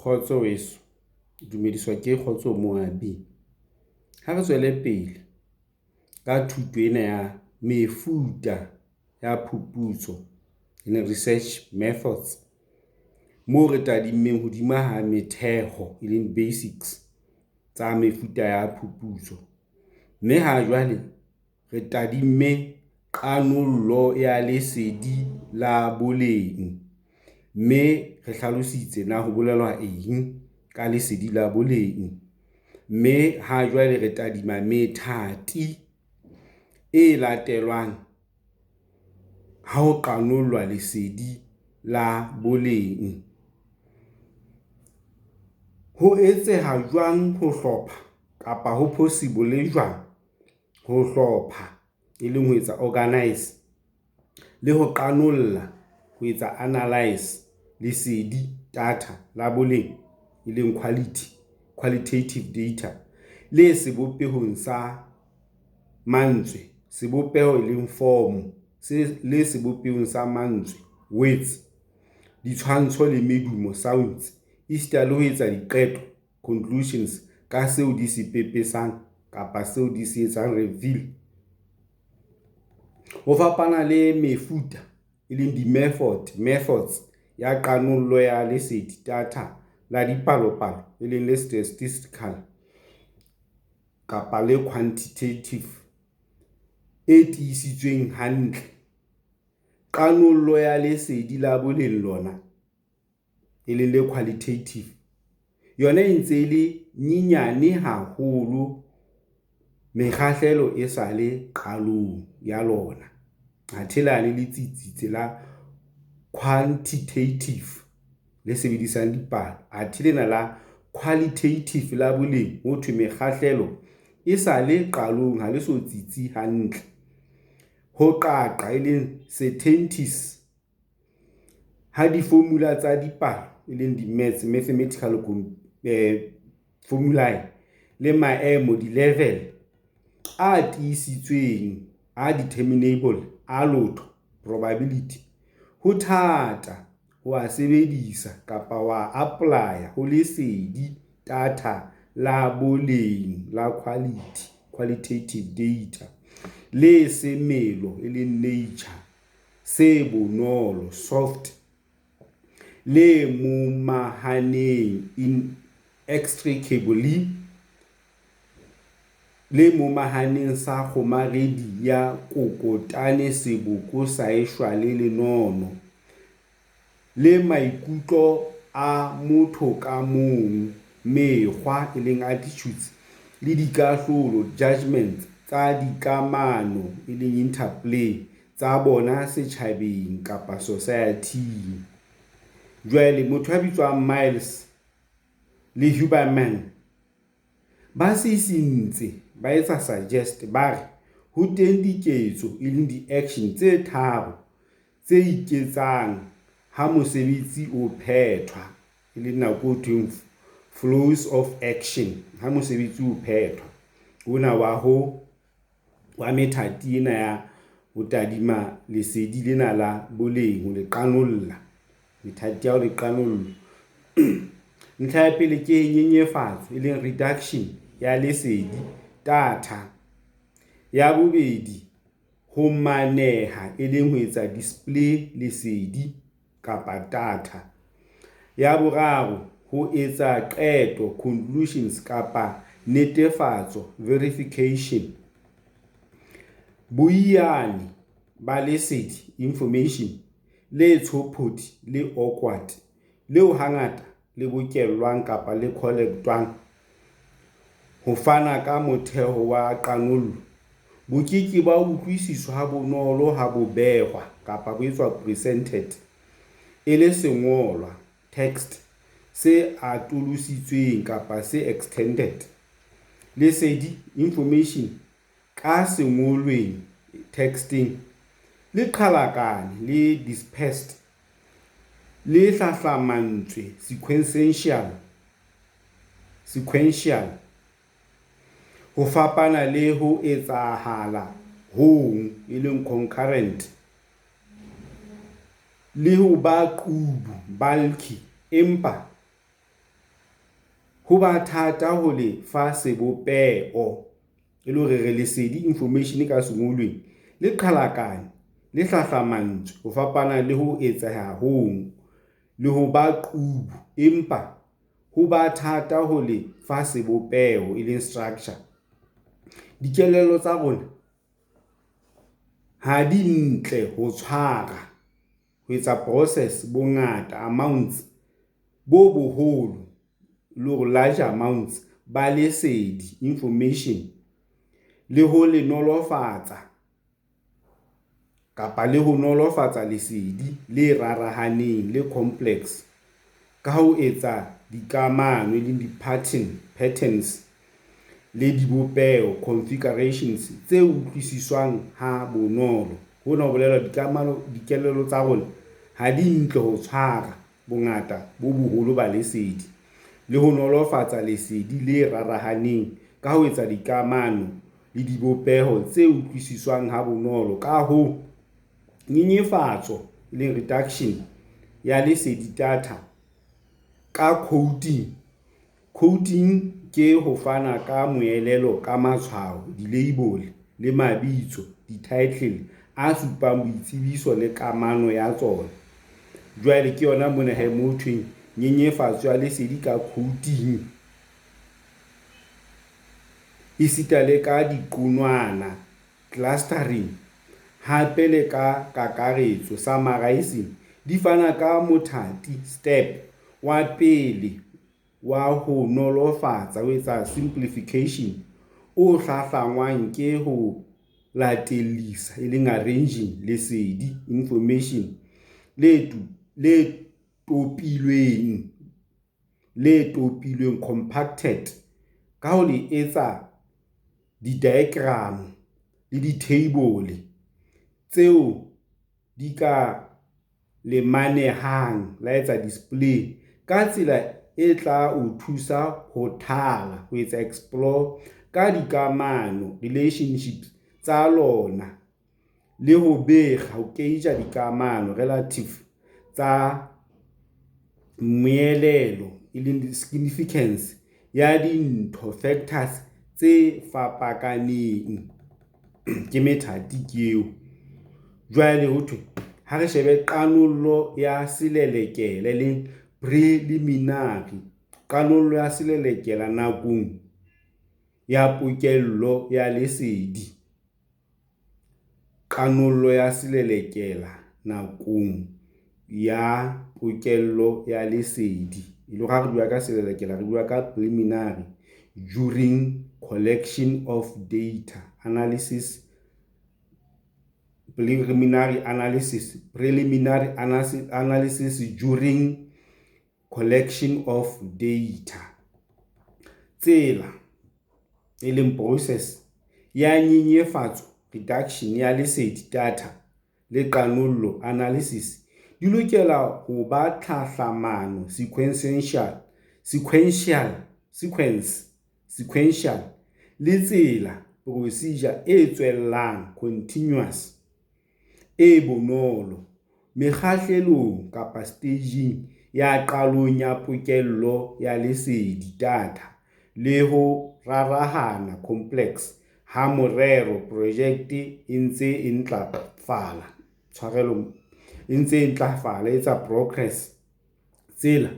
Khotso weso, dumediswa ke Khotso Moabi. Ha re tswele pele ka thuto ena ya mefuta ya phuputso in research methods, moo re tadimmeng hodima ha metheho e leng basics tsa mefuta ya phuputso. Mme ha jwale re tadimme qanollo ya lesedi la boleng, mme re hlalositse na ho bolelwa eng ka lesedi la boleng. Mme ha jwale re tadima methati e latelwang ha ho qanollwa lesedi la boleng. Ho etseha jwang ho hlopha kapa ho possible jwang ho hlopha e leng ho etsa organize le ho qanolla ho etsa analyze lesedi data la boleng e leng qualitative data le sebopehong sa mantswe, sebopeho e leng form le sebopehong sa mantswe words, ditshwantsho le medumo sounds, isita le ho etsa diqeto conclusions ka seo di se pepesang kapa seo di se etsang reveal. Ho fapana le mefuta e leng methods ya qanollo ya lesedi data la dipalopalo e leng le statistical kapa le quantitative e tiisitsweng hantle. Qanollo ya lesedi la boleng lona e leng le qualitative yona e ntse le nyenyane haholo, mekgahlelo e sa le qalong ya lona. Athelane le tsitsitse la quantitative le sebedisang dipalo, athe lena la qualitative la boleng ho thwe mekgahlelo e sa le qalong, ha le so tsitsi hantle. Ho qaqa e leng certainties ha di-formula tsa dipalo e leng mathematical formulae le maemo di-level a tiisitsweng a determinable a lotho probability, ho thata ho a sebedisa kapa wa apply ho lesedi data la boleng la qualitative data le semelo e leng nature, se bonolo soft, le momahaneng inextricably, le momahaneng sa kgomaredi ya kokotane seboko sa eshwale lenono, le maikutlo a motho ka mong, mekgwa e leng attitudes, le dikahlolo judgments tsa dikamano e leng interplay tsa bona setjhabeng kapa society. Jwale motho a bitswang Miles le Huberman ba sisintse ba etsa suggest ba re ho teng diketso e leng di-action tse tharo tse iketsang ha mosebetsi o phethwa, e leng nako ho thweng flows of action. Ha mosebetsi o phethwa ona wa methati ena ya ho tadima lesedi lena la boleng, ho le qanolla, methati ya ho le qanolla. Ntlha ya pele ke nyenyefatso e leng reduction ya lesedi data. Ya bobedi ho maneha e leng ho etsa display lesedi kapa data. Ya boraro ho etsa qeto conclusions kapa netefatso verification. Boiyane ba lesedi information le tshopodi le awkward, leo hangata le bokellwang kapa le collectwang ho fana ka motheho wa qanollo, bo keke ba utlwisiswa ha bonolo ha bo behwa kapa bo etswa presented e le sengolwa text se atolositsweng kapa se extended. Lesedi information ka sengolweng texting le qhalakane le dispersed le hlahlamantswe sequential ho fapana le ho etsahala hong e leng concurrent, le ho ba qubu bulky empa ho ba thata ho le fa sebopeo e le hore re lesedi information ka sengolweng le qhalakane le hlahlamantswe ho fapana le ho etseha hong le ho ba qubu, empa ho ba thata ho le fa sebopeo e leng structure. Dikelello tsa rona ha di ntle ho tshwara, ho etsa process bongata amounts bo boholo le large amounts ba lesedi information le ho le nolofatsa kapa le ho nolofatsa lesedi le rarahaneng le complex ka ho etsa dikamano le patterns le dibopeo configurations tse utlwisiswang ha bonolo. Hona ho bolela dikelello tsa rona ha di ntle ho tshwara bongata bo boholo ba lesedi le ho nolofatsa lesedi le rarahaneng ka ho etsa dikamano le dibopeho tse utlwisiswang ha bonolo. Ka ho nyenyefatso le reduction ya lesedi data ka coding ke ho fana ka moelelo ka matshwao, di-label le mabitso, di-title a supang boitsebiso le kamano ya tsona. Jwale ke yona mona he mothweng nyenyefatso ya lesedi ka coding isita le ka diqunwana clustering, hape le ka kakaretso summarizing di fana ka mothati step wa pele wa ho nolofatsa ho etsa simplification o hlahlangwang ke ho latellisa e leng arranging lesedi information le topilweng compacted ka ho le etsa di-diagram le di-table tseo di ka le manehang la etsa display ka tsela e tla o thusa ho thala ho etsa explore ka dikamano relationships tsa lona le ho bega ho keija dikamano relative tsa moelelo e leng significance ya dintho factors tse fapakaneng ke methati keo. Jwale ho thwe ha re shebe qanollo ya selelekela le preliminary, qanollo ya selelekela nakong ya pokello ya lesedi, qanollo ya selelekela nakong ya pokello ya lesedi. E le ha re bua ka selelekela re bua ka preliminary, during collection of data analysis, preliminary analysis during collection of data. Tsela e leng process ya nyenyefatso reduction ya lesedi data le qanollo analysis di lokela ho ba tlhahlamano sequential le tsela procedure e tswellang continuous e bonolo mekgahlelong kapa staging ya qalong ya pokello ya lesedi data le ho rarahana complex ha morero project e ntse e ntlafala etsa progress. Tsela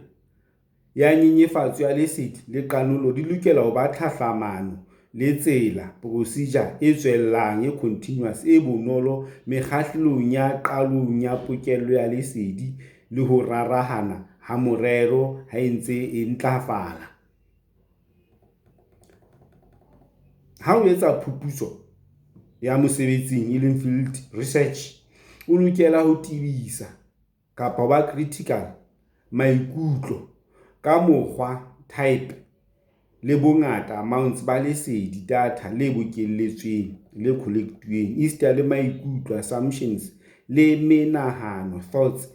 ya nyenyefatso ya lesedi le qanolo di lokela ho ba tlhahlamano le tsela procedure e tswellang e continuous e bonolo mekgahlelong ya qalong ya pokello ya lesedi le ho rarahana ha morero ha ntse e ntlafala. Ha o etsa phuputso ya mosebetsing e leng field research, o lokela ho tibisa kapa ba critical maikutlo ka mokgwa type le bongata amounts ba lesedi data le bokelletsweng le collectuweng isita le maikutlo assumptions le menahano thoughts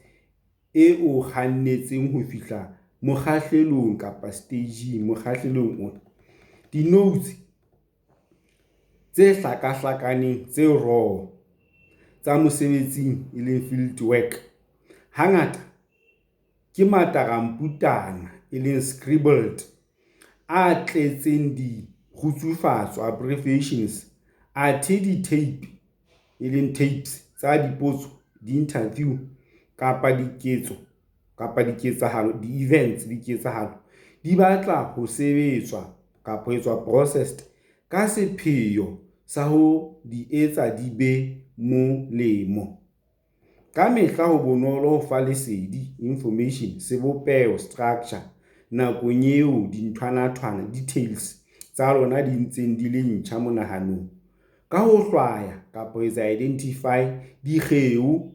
e o kgannetseng ho fihla mokgahlelong kapa staging mokgahlelong ona. Di-notes tse hlakahlakaneng tse raw tsa mosebetsing e leng field work hangata ke mataramputana e leng scribbled a tletseng dikgutsufatso abbreviations, athe di-tape e leng tapes tsa dipotso, di-interview kapa diketsahalo, di-events, diketsahalo di batla ho sebetswa kapa ho etswa processed ka sepheo sa ho di etsa di be molemo. Ka mehla ho bonolo ho fa lesedi, information, sebopeho, structure, nakong eo dinthwana-thwana, details tsa lona di ntseng di le ntjha monahanong. Ka ho hlwaya kapa ho etsa identify dikgeo,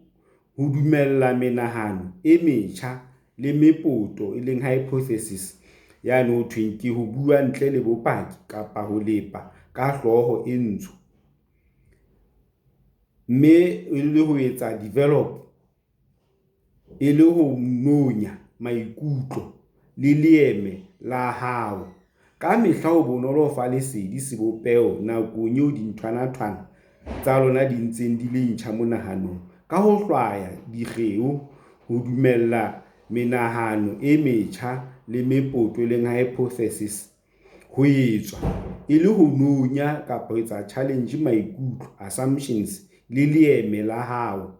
ho dumella menahano e metjha le mepoto e leng hypothesis, yane ho thweng ke ho bua ntle le bopaki kapa ho lepa ka hlooho e ntsho. Mme e le ho etsa develop, e le ho nonya maikutlo le leeme la hao. Ka mehla ho bonolo ho fa lesedi, sebopeho, nakong eo dinthwana-thwana tsa lona di ntseng di le ntjha monahanong. Ka ho hlwaya dikgeo, ho dumella menahano e metjha le mepoto e leng hypothesis, ho etswa e le ho nonya kapa ho etsa challenge maikutlo, assumptions, le leeme la hao.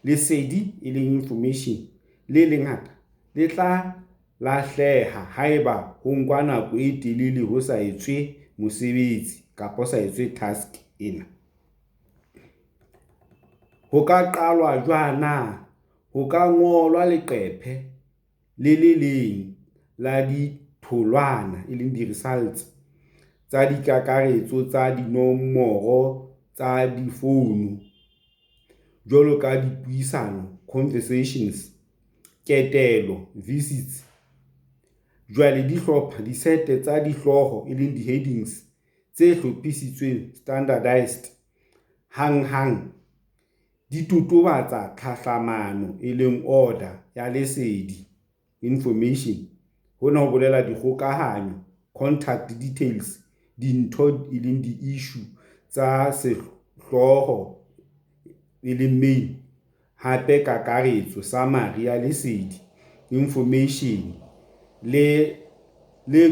Lesedi e leng information le lengata le tla lahleha haeba ho nkwa nako e telele ho sa etswe mosebetsi kapa ho sa etswe task ena. Ho ka qalwa jwana? Ho ka ngolwa leqephe le le leng la ditholwana e leng di-results tsa dikakaretso tsa dinomoro tsa difounu, jwalo ka dipuisano, conversations, ketelo, visits. Jwale dihlopha, disete tsa dihlooho e leng di-headings tse hlophisitsweng, standardized, hang di totobatsa tlhahlamano e leng order ya lesedi, information. Hona ho bolela dikgokahanyo, contact details, dintho e leng di-issue tsa sehlooho e leng main. Hape kakaretso, summary ya lesedi, information le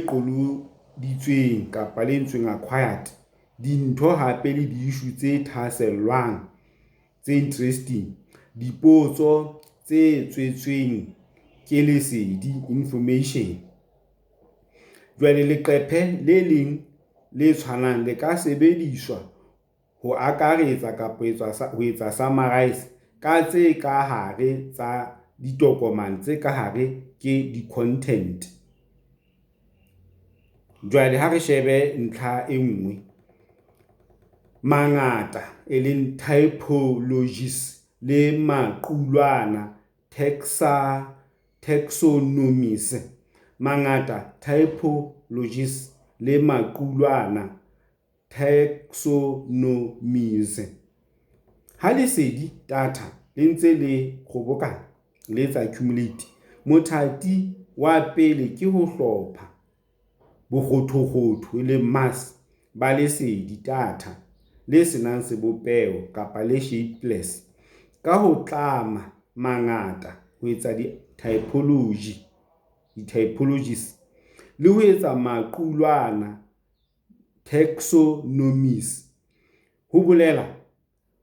qoloditsweng kapa le entsweng acquired. Dintho hape le di-issue tse thasellwang, tse interesting, dipotso tse tswetsweng ke lesedi, information. Jwale leqephe le leng le tshwanang le ka sebediswa ho akaretsa kapa ho etsa summarize ka tse ka hare tsa ditokomane tse ka hare ke di-content. Jwale ha re shebe ntlha e nngwe, mangata e leng typologies le maqulwana, taxonomies. Mangata typologies le maqulwana, taxonomies. Ha lesedi, data, le ntse le kgobokana, le etsa accumulate, mothati wa pele ke ho hlopha bokgothokgotho e leng mass ba lesedi, data, le senang sebopeho kapa le shapeless, ka ho tlama mangata ho etsa di-typologies le ho etsa maqulwana, taxonomies. Ho bolela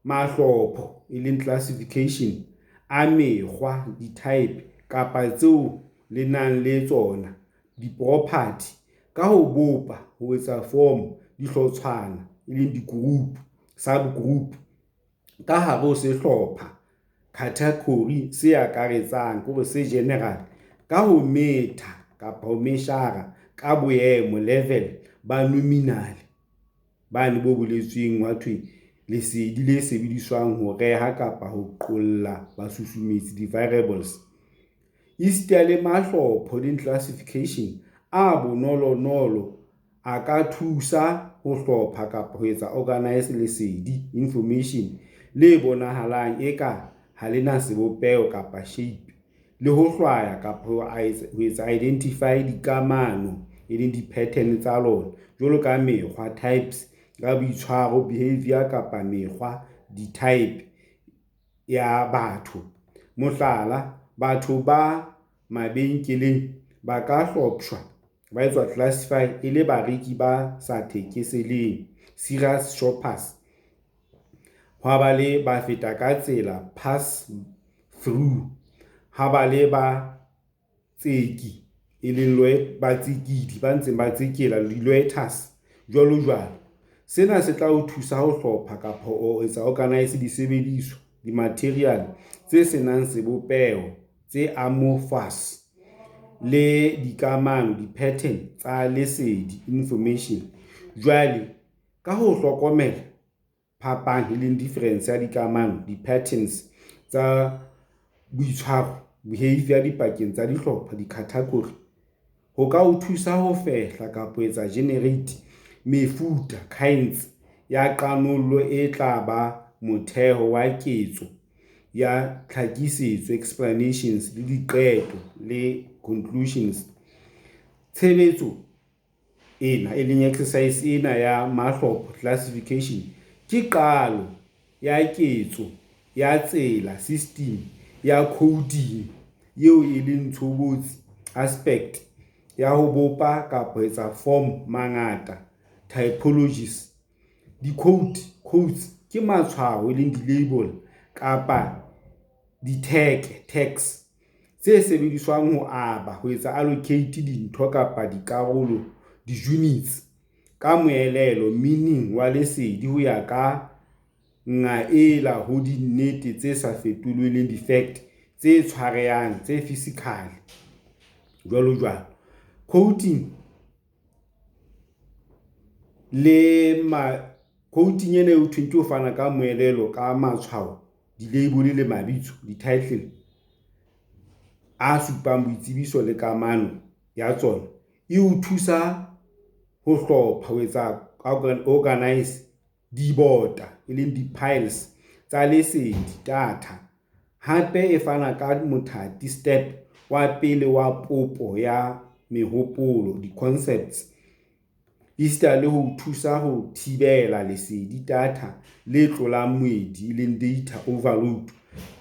mahlopho e leng classification a mekgwa, di-type kapa tseo le nang le tsona, di-property, ka ho bopa, ho etsa form, dihlotshwana e leng di-group, subgroup, ka hare ho sehlopha, category, se akaretsang kore se general, ka ho metha kapa ho meshara ka boemo, level, ba nominal, bane bo boletsweng wa thwe lesedi le sebediswang ho reha kapa ho qolla basusumetsi, di-variables. Easter le mahlopho le classification a bonolonolo a ka thusa ho hlopha kapa ho etsa organize lesedi, information, le bonahalang eka ha lena sebopeho kapa shape, le ho hlwaya kapa ho etsa identify dikamano e leng di-pattern tsa lona, jwalo ka mekgwa, types, ka boitshwaro, behavior kapa mekgwa, di-type ya batho. Mohlala, batho ba mabenkeleng ba ka hlopshwa ba etswa classify e le bareki ba sa thekeseleng, serious shoppers. Ha ba le ba feta ka tsela, pass through. Ha ba le ba tseki e leng ba tsekidi ba ntseng ba tsekela, loiters, jwalo jwalo. Sena se tla o thusa ho hlopha kapa o etsa organize disebediswa, di-material tse senang sebopeho, tse amorphous, le dikamano, di-pattern tsa lesedi, information. Jwale ka ho hlokomela phapang e leng difference ya dikamano, di-patterns tsa boitshwaro, behavior dipakeng tsa dihlopha, di-category, ho ka o thusa ho fehla kapa etsa generate mefuta, kinds, ya qanollo e tla ba motheo wa ketso ya tlhakisetso, explanations, le diqeto le conclusions. Tshebetso ena e leng exercise ena ya mahlopha, classification, ke qalo ya ketso ya tsela, system ya coding eo e leng tshobotsi, aspect ya ho bopa kapa etsa form mangata, typologies. Codes ke matshwao e leng di-label kapa di-tag, tags, tse sebediswang ho aba, ho etsa allocate dintho kapa dikarolo, di-units, ka moelelo, meaning wa lesedi ho ya ka ngaela ho dinnete tse sa fetolweng, di-fact tse tshwarehang, tse physical, jwalo jwalo. Coding coding ena ho thweng ke ho fana ka moelelo ka matshwao, di-label le mabitso, di-title a supang boitsebiso le kamano ya tsona. E o thusa ho hlopha, ho etsa organize dibota e leng di-piles tsa lesedi, data. Hape e fana ka mothati, step wa pele wa popo ya mehopolo, di-concepts. Le ho thusa ho thibela lesedi, data le tlolang moedi e leng data overload,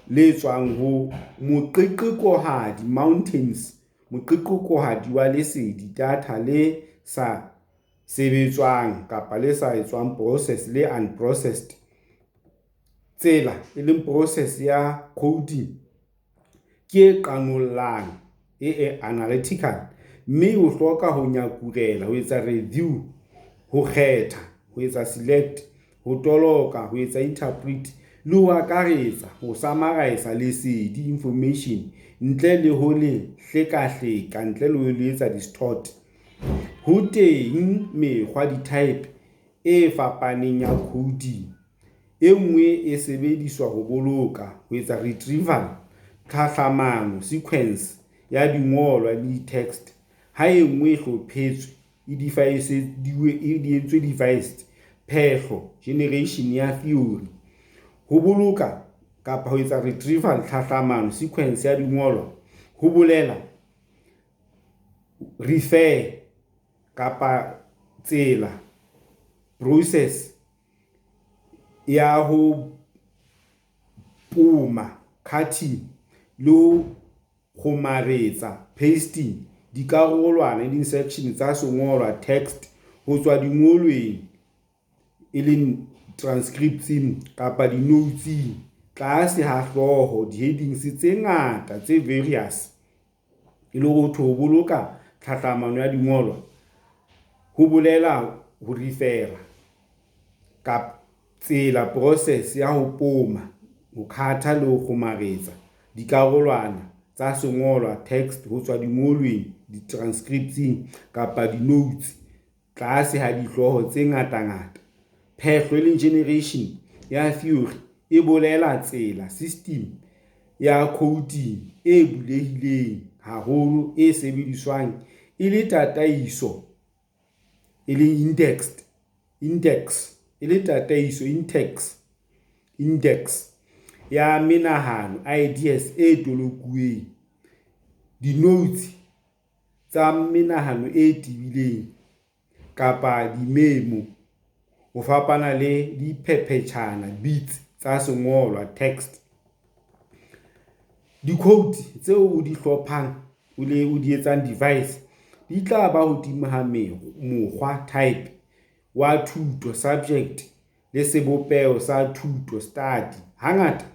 le tswang ho moqiqohadi, mountains, moqiqohadi wa lesedi, data le sa sebetswang kapa le sa etswang process, le unprocessed. Tsela e leng process ya coding ke e qanollang, e analytical, mme o hloka ho nyakurela, ho etsa review, ho kgetha, ho etsa select, ho toloka, ho etsa interpret, le ho akaretsa, ho summarize lesedi, information, ntle le ho le hleka-hleka, ntle le ho le etsa distort. Ho teng mekgwa, di-type e fapaneng ya coding. E nngwe e sebediswa ho boloka, ho etsa retrieval, tlhahlamano, sequence ya dingolwa le text. Ha e nngwe e hlophetswe, e entswe devised, phehlo, generation ya theory. Ho boloka kapa ho etsa retrieval, tlhahlamano, sequence ya dingolwa, ho bolela refer kapa tsela, process ya ho poma, cutting, le ho kgomaretsa, pasting, dikarolwana le section tsa sengolwa, text, ho tswa dingolweng e leng transcripting kapa di-notes, tlase ha hloho, di-headings tse ngata tse various. E le ho boloka tlhahlamano ya dingolwa, ho bolela ho refera kapa tsela, process ya ho poma, ho khatha le ho kgomaretsa dikarolwana tsa sengolwa, text, ho tswa dingolweng, di-transcripting kapa di-notes, tlase ha dihloho tse ngata-ngata. Phehlo e leng generation ya theory e bolela tsela, system ya coding e bulehileng haholo, e sebediswang e le tataiso, e leng index ya menahano, ideas e tolokuweng, di-notes tsa menahano e tibileng kapa di-memo, ho fapana le diphephetjhana, bits tsa sengolwa, text. Di-code tseo o di hlophang, o di etsang device, di tla ba hodimo ha mokgwa type wa thuto subject le sebopeo sa thuto study. Hangata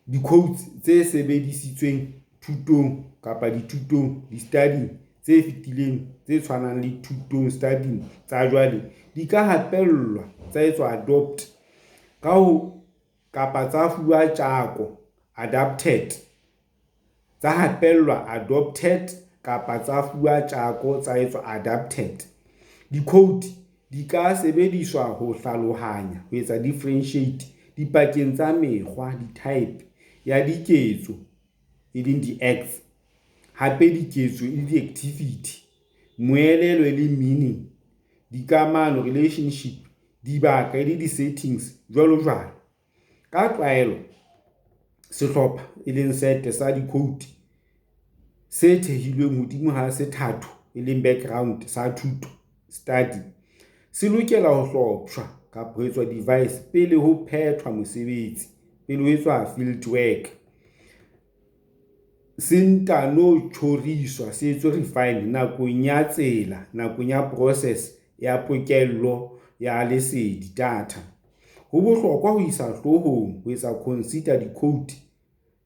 di-quotes tse sebedisitsweng thutong kapa dithutong di-studying tse fetileng tse tshwanang le thutong studying tsa jwale di ka hapellwa tsa etswa adopt ka ho kapa tsa fuwa tjako adapted, tsa hapellwa adopted kapa tsa fuwa tjako tsa etswa adapted. Di-code di ka sebediswa ho hlalohanya ho etsa differentiate dipakeng tsa mekgwa di-type ya diketso e leng di-acts, hape diketso e di-activity, moelelo le meaning, dikamano relationship, dibaka le di-settings jwalo jwalo. Ka tlwaelo sehlopha e leng set sa di-code se thehilweng hodimo ha sethatho e leng background sa thuto study se lokela ho hlophwa kapa ho etswa device pele ho phethwa mosebetsi, pele ho etswa field work. Se ntano tjhoriswa se etswe refine nakong ya tsela, nakong ya process ya pokello ya lesedi data. Ho bohlokwa ho isa hloohong ho etsa consider di-code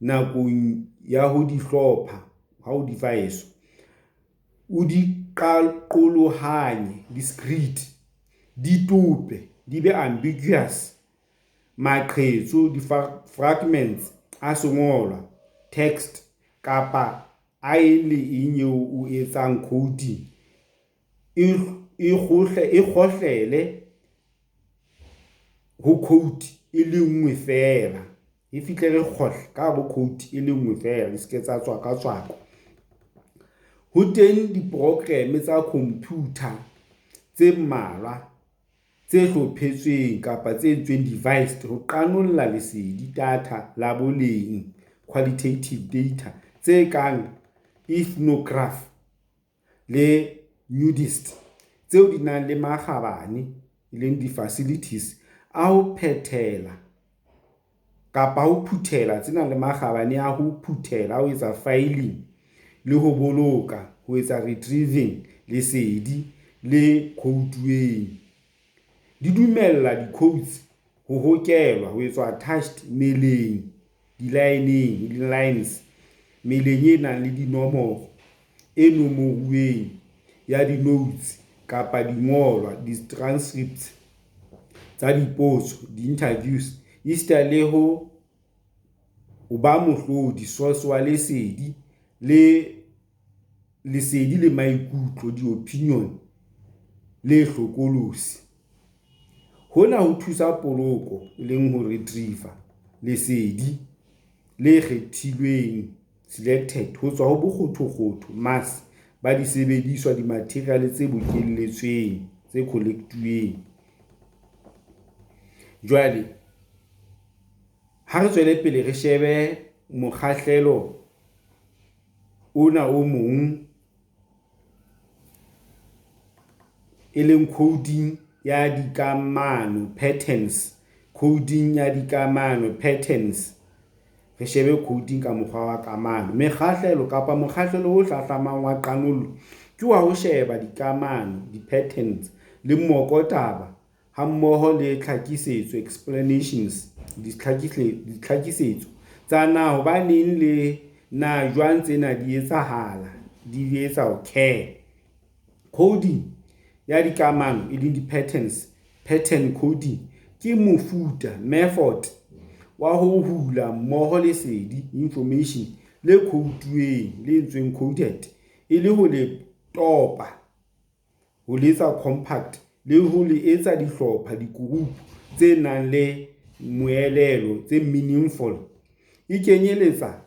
nakong ya ho di hlopha ha o device o di qaqolohanye discrete, di tope, di be ambiguous, maqhetso di-fragments a sengolwa text kapa a le eng eo o etsang coding e kgohlele ho code e le nngwe fela, e fihle re kgohle ka ho code e le nngwe fela, di ske tsa tswa ka tswako. Ho teng diprogramme tsa computer tse mmalwa tse hlophetsweng kapa tse entsweng device ho qanolla lesedi data la boleng qualitative data tse kang ethnograph le nudist, tseo di nang le makgabane e leng di-facilities a ho phethela kapa ho phuthela tse nang le makgabane a ho phuthela, ho etsa filing le ho boloka, ho etsa retrieving lesedi le codeweng. Di dumella di-codes ho hokelwa ho etswa attached meleng, di-lining, di-lines, meleng e nang le dinomoro e nomoruweng ya di-notes kapa dingolwa, di-transcripts tsa dipotso, di-interviews, ista le ho ba mohlodi source wa lesedi le maikutlo, di-opinion le hlokolosi. Hona ho thusa poloko e leng ho retriever lesedi le kgethilweng selected ho tswa ho bokgothokgotho mass ba disebediswa di-material tse bokelletsweng tse collectuweng. Jwale ha re tswele pele re shebe mokgahlelo ona o mong e leng coding ya dikamano patterns, coding ya dikamano patterns. Re shebe coding ka mokgwa wa kamano. Mekgahlelo kapa mokgahlelo o hlahlamang wa qanollo ke wa ho sheba dikamano, di-patterns le mmokotaba ha mmoho le tlhakisetso explanations, ditlhakisetso tsa na hobaneng le na jwang tsena di etsahala, di etsa ho care. Coding ya dikamano e leng di-patterns, pattern coding ke mofuta, method wa ho hula mmoho lesedi, information le codeweng, le entsweng coded e le ho le topa, ho letsa compact le ho le etsa dihlopha, di-group tse nang le moelelo tse meaningful. E kenyeletsa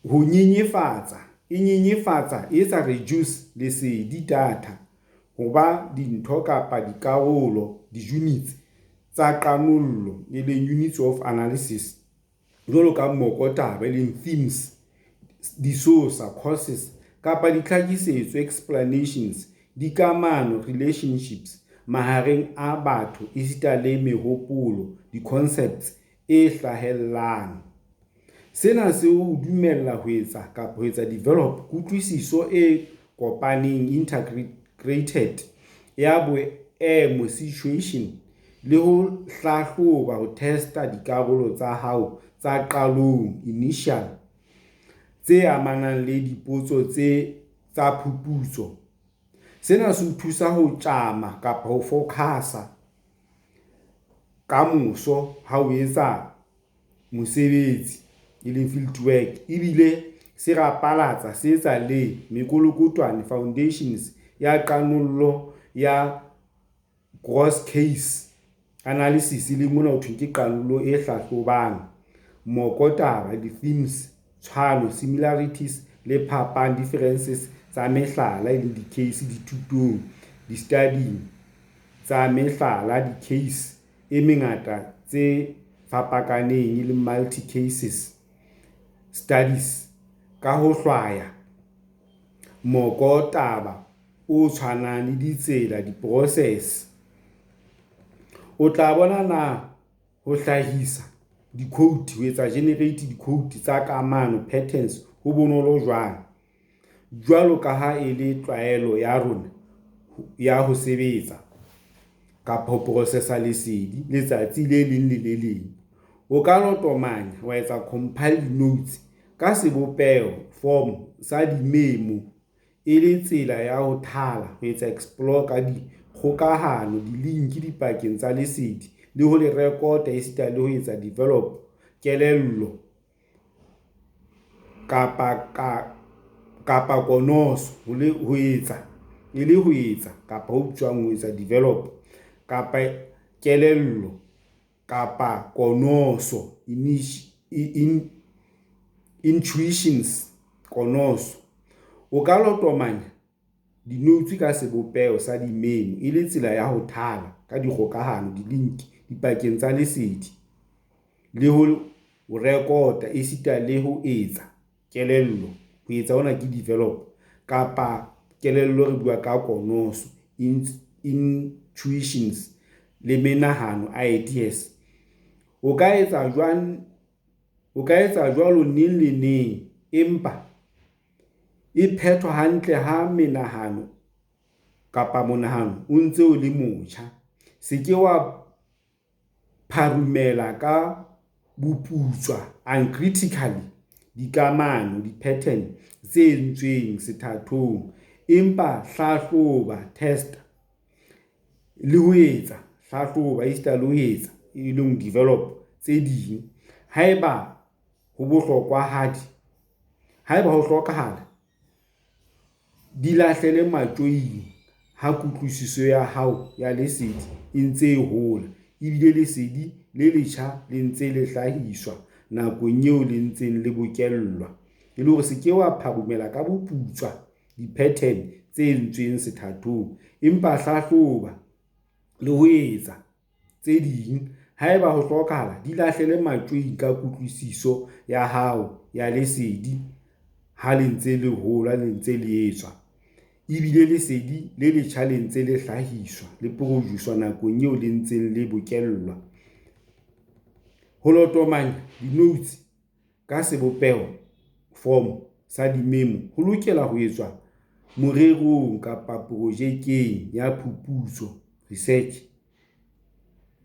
ho nyenyefatsa, e etsa reduce lesedi data ho ba dintho kapa dikarolo, di-units tsa qanollo e leng units of analysis, jwalo ka mmokotaba e leng themes, di-source, causes kapa ditlhakisetso explanations, dikamano relationships mahareng a batho esita le mehopolo, di-concepts e hlahellang. Sena se o dumella ho etsa kapa ho etsa develop kutlwisiso e kopaneng integrated ya boemo situation le ho hlahloba ho testa dikarolo tsa hao tsa qalong initial tse amanang le dipotso tsa phuputso. Sena se o thusa ho tjama kapa ho focusa ka moso ha o etsa mosebetsi e leng field work, ebile se rapalatsa se etsa le mekolokotwane foundations ya qanollo ya gross case analysis le mona ho thwe ke qanollo e hlahlobang mokotaba di-themes, tshwano, similarities le phapang, differences tsa mehlala le di-case dithutong, di-studying tsa mehlala, di-case e mengata tse fapakaneng le multi-cases studies ka ho hlwaya mokotaba o tshwanang le ditsela, di-process. O tla bona na ho hlahisa di-code, ho etsa generate di-code tsa kamano, patterns, ho bonolo jwalo ka ha e le tlwaelo ya rona ya ho sebetsa kapa ho processa lesedi letsatsi le leng le le leng. O ka lotomanya wa etsa compile notes ka sebopeho form sa di-memo e le tsela ya ho thala, ho etsa explore ka dikgokahano, di-link dipakeng tsa lesedi le ho le rekota esita le ho etsa develop kelello kapa konoso ho etsa kapa ho tswang ho etsa develop kapa kelello kapa konoso intuitions konoso. O ka lotomanya di-notes ka sebopeho sa di-memo e le tsela ya ho thala ka dikgokahano, di-link dipakeng tsa lesedi le ho rekota esita le ho etsa kelello, ho etsa hona ke develop kapa kelello re bua ka konoso intuitions le menahano, ideas. O ka etsa jwalo neng le neng, empa e phethwa hantle ha menahano kapa monahano o ntse o le motjha. Se ke wa pharumela ka boputswa uncritically dikamano, di-pattern tse entsweng sethathong, empa hlahloba, test le ho etsa hlahloba esita le ho etsa e leng develop tse ding haeba ho hlokahala. Di lahlele matjoing ha kutlwisiso ya hao ya lesedi e ntse e hola, ebile lesedi le letjha le ntse le hlahiswa nakong eo le ntseng le bokellwa, e le hore se ke wa pharumela ka boputswa di-pattern tse entsweng sethathong, empa hlahloba le ho etsa tse ding haeba ho hlokahala. Di lahlele matjoing ka kutlwisiso ya hao ya lesedi ha le ntse le hola, le ntse le etswa, ebile lesedi le letjha le ntse le hlahiswa le produce-wa nakong eo le ntseng le bokellwa. Ho lotomanya di-notes ka sebopeho form sa di-memo ho lokela ho etswa morerong kapa projekeng ya phuputso, research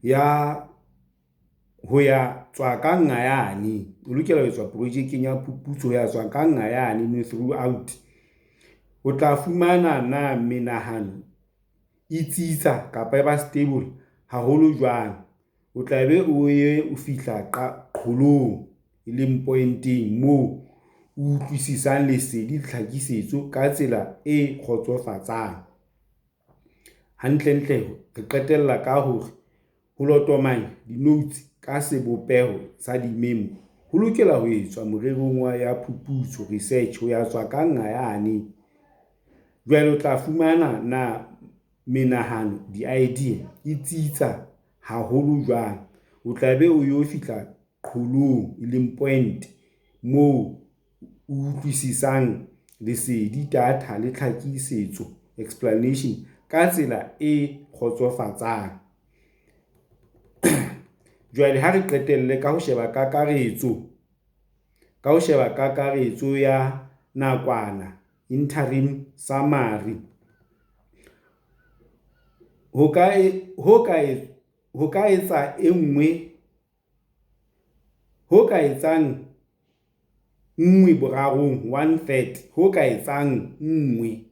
ya ho ya tswa ka ngayane. O lokela ho etswa projekeng ya phuputso ya tswa ka ngayane throughout. O tla fumana na menahano e tsitsa kapa e ba stable haholo jwang. O tla be o fihla qholong e leng pointeng moo o utlwisisang lesedi tlhakisetso ka tsela e kgotsofatsang. Hantlentle re qetella ka hore ho lotomanya di-notes ka sebopeho sa di-memo ho lokela ho etswa morerong wa ya phuputso, research ho ya tswa ka ngayane. Jwale o tla fumana na menahano, di-idea e tsitsa haholo jwang. O tla be o yo fihla qholong e leng point moo o utlwisisang lesedi, data le tlhakisetso, explanation ka tsela e kgotsofatsang. Jwale ha re qetelle ka ho sheba kakaretso ka ho sheba kakaretso ya nakwana, interim summary. Ho ka etsang 1/3, 1/3, ho ka etsang 1/3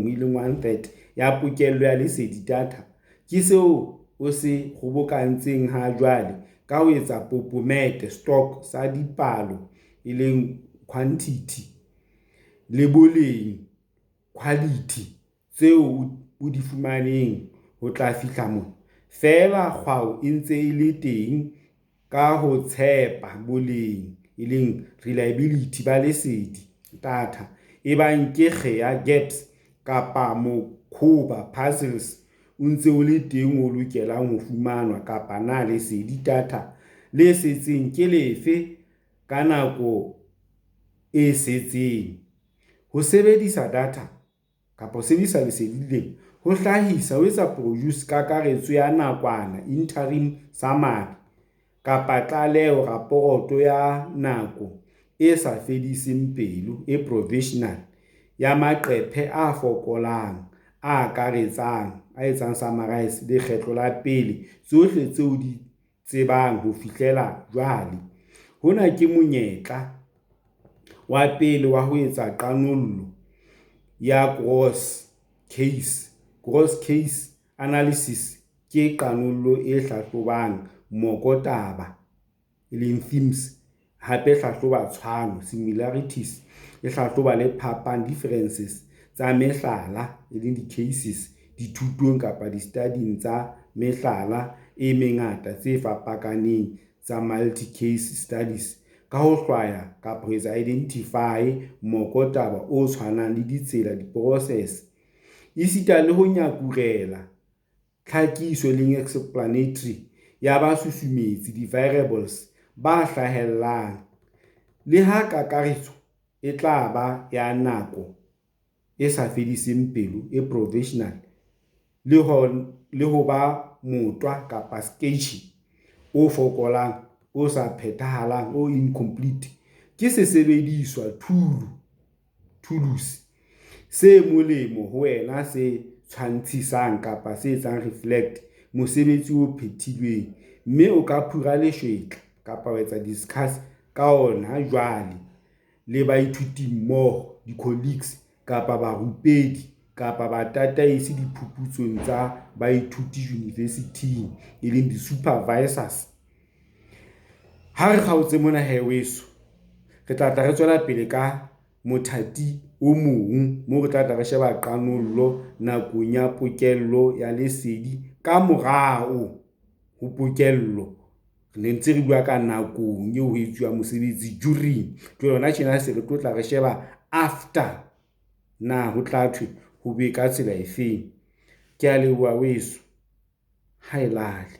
e leng 1/3 ya pokello ya lesedi data ke seo o se kgobokantseng ha jwale ka ho etsa popomet stock sa dipalo e leng quantity le boleng quality tseo o di fumaneng ho tla fihla mona. Fela kgwao e ntse e le teng ka ho tshepa boleng e leng reliability ba lesedi data, e bang ke kgea gaps kapa mokhoba puzzles o ntse o le teng o lokelang ho fumanwa, kapa na lesedi data le setseng ke lefe ka nako e setseng. Ho sebedisa data kapa ho sebedisa lesedi lena ho hlahisa ho etsa produce kakaretso ya nakwana, interim summary, kapa tlaleho raporoto ya nako e sa fediseng pelo e professional ya maqephe a fokolang, a akaretsang, a etsang summarize lekgetlo la pele tsohle tseo di tsebang ho fihlela jwale. Hona ke monyetla wa pele wa ho etsa qanollo ya gross case analysis, ke qanollo e hlahlobang mokotaba e leng themes, hape hlahloba tshwano similarities, e hlahloba le phapang differences tsa mehlala e leng di-cases dithutong kapa di-studying tsa mehlala e mengata tse fapakaneng tsa multi-case studies, ka ho hlwaya kapa ho etsa identify mokotaba o tshwanang le ditsela, di-process, esita le ho nyakurela tlhakiso leng explanatory ya basusumetsi, di-variables ba hlahellang, le ha kakaretso e tla ba ya nako e sa fediseng pelo e professional, le ho ba motwa kapa sketchy, o fokolang, o sa phethahalang, o incomplete, ke sesebediswa tools se molemo ho wena, se tshwantshisang kapa se etsang reflect mosebetsi o phethilweng, mme o ka phura leshwetla kapa wa etsa discuss ka ona jwale le baithuti mmoho, di-colleagues kapa barupedi kapa batataisi diphuputsong tsa baithuti university-ing e leng di-supervisors. Ha re kgaotse mona weso, re tla re tswela pele ka mothati o mong moo re tla re sheba qanollo nakong ya pokello ya lesedi ka morao ho pokello. Re ntse re bua ka nakong eo ho etsuwa mosebetsi during, jwale hona tjena se re tla re sheba after, na ho tla thwe ho be ka tsela efeng. Ke a leboha weso, ha e lale.